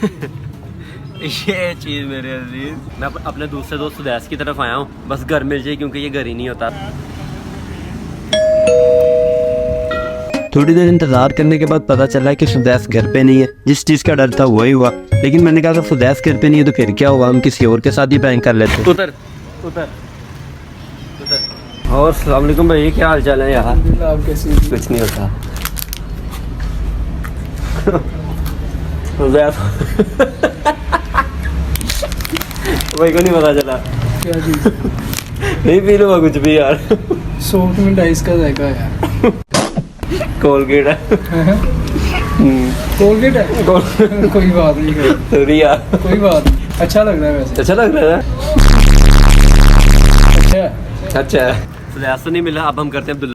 ये चीज़ मेरे अजीज, मैं अपने दूसरे दोस्त सुदैस की तरफ आया हूँ, बस घर मिल जाए क्योंकि ये घर ही नहीं होता। थोड़ी देर इंतजार करने के बाद पता चला कि सुदैस घर पे नहीं है। जिस चीज़ का डर था वही हुआ, लेकिन मैंने कहा अगर सुदैस घर पे नहीं है तो फिर क्या हुआ, हम किसी और के साथ ही प्रैंक कर लेते। उतर उतर उतर। और अस्सलाम वालेकुम भाई, क्या हाल चाल है यार? आप कैसे? कुछ नहीं होता। सुदैस भाई को नहीं पता चला? क्या चीज़? नहीं पी लूँगा कुछ भी यार। सोप में डाइस का जायका है। कोलगेट है। कोलगेट है? कोई बात नहीं, रिया कोई बात नहीं। अच्छा लग रहा है वैसे। अच्छा लग रहा है। अच्छा है। अच्छा है। तो नहीं मिला, अब हम करते हैं अब्दुल्ला।